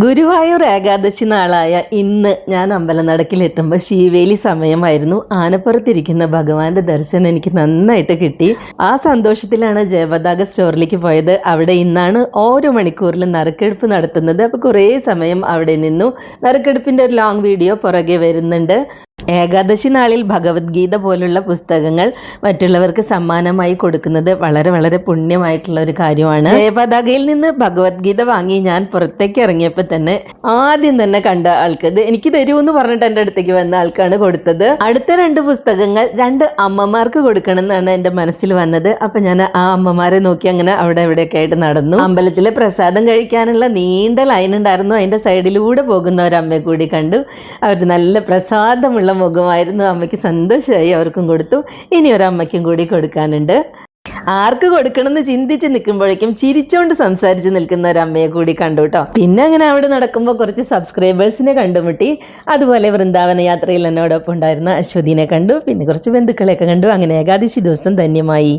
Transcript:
ഗുരുവായൂർ ഏകാദശി നാളായ ഇന്ന് ഞാൻ അമ്പലനടക്കിലെത്തുമ്പോൾ ശീവേലി സമയമായിരുന്നു. ആനപ്പുറത്തിരിക്കുന്ന ഭഗവാന്റെ ദർശനം എനിക്ക് നന്നായിട്ട് കിട്ടി. ആ സന്തോഷത്തിലാണ് ജയപതാക സ്റ്റോറിലേക്ക് പോയത്. അവിടെ ഇന്നാണ് ഓരോ മണിക്കൂറിലും നറുക്കെടുപ്പ് നടത്തുന്നത്. അപ്പോൾ കുറേ സമയം അവിടെ നിന്നു. നറുക്കെടുപ്പിൻ്റെ ഒരു ലോങ് വീഡിയോ പുറകെ വരുന്നുണ്ട്. ഏകാദശി നാളിൽ ഭഗവത്ഗീത പോലുള്ള പുസ്തകങ്ങൾ മറ്റുള്ളവർക്ക് സമ്മാനമായി കൊടുക്കുന്നത് വളരെ വളരെ പുണ്യമായിട്ടുള്ള ഒരു കാര്യമാണ്. ജയപതാകയിൽ നിന്ന് ഭഗവത്ഗീത വാങ്ങി ഞാൻ പുറത്തേക്ക് ഇറങ്ങിയപ്പോൾ തന്നെ ആദ്യം തന്നെ കണ്ട ആൾക്ക് ഇത് എനിക്ക് തരുമെന്ന് പറഞ്ഞിട്ട് എൻ്റെ അടുത്തേക്ക് വന്ന ആൾക്കാണ് കൊടുത്തത്. അടുത്ത 2 പുസ്തകങ്ങൾ 2 അമ്മമാർക്ക് കൊടുക്കണം എന്നാണ് എൻ്റെ മനസ്സിൽ വന്നത്. അപ്പം ഞാൻ ആ അമ്മമാരെ നോക്കി അങ്ങനെ അവിടെ എവിടെയൊക്കെ ആയിട്ട് നടന്നു. അമ്പലത്തിലെ പ്രസാദം കഴിക്കാനുള്ള നീണ്ട ലൈൻ ഉണ്ടായിരുന്നു. അതിൻ്റെ സൈഡിലൂടെ പോകുന്ന ഒരമ്മയെ കൂടി കണ്ടു. അവർ നല്ല പ്രസാദമുള്ള മുഖമായിരുന്നു. അമ്മയ്ക്ക് സന്തോഷമായി, അവർക്കും കൊടുത്തു. ഇനി ഒരമ്മയ്ക്കും കൂടി കൊടുക്കാനുണ്ട്. ആർക്ക് കൊടുക്കണമെന്ന് ചിന്തിച്ച് നിൽക്കുമ്പോഴേക്കും ചിരിച്ചോണ്ട് സംസാരിച്ച് നിൽക്കുന്ന ഒരു അമ്മയെ കൂടി കണ്ടു കേട്ടോ. പിന്നെ അങ്ങനെ അവിടെ നടക്കുമ്പോൾ കുറച്ച് സബ്സ്ക്രൈബേഴ്സിനെ കണ്ടുമുട്ടി. അതുപോലെ വൃന്ദാവന യാത്രയിൽ എന്നോടൊപ്പം ഉണ്ടായിരുന്ന അശ്വതിനെ കണ്ടു. പിന്നെ കുറച്ച് ബന്ധുക്കളെയൊക്കെ കണ്ടു. അങ്ങനെ ഏകാദശി ദിവസം ധന്യമായി.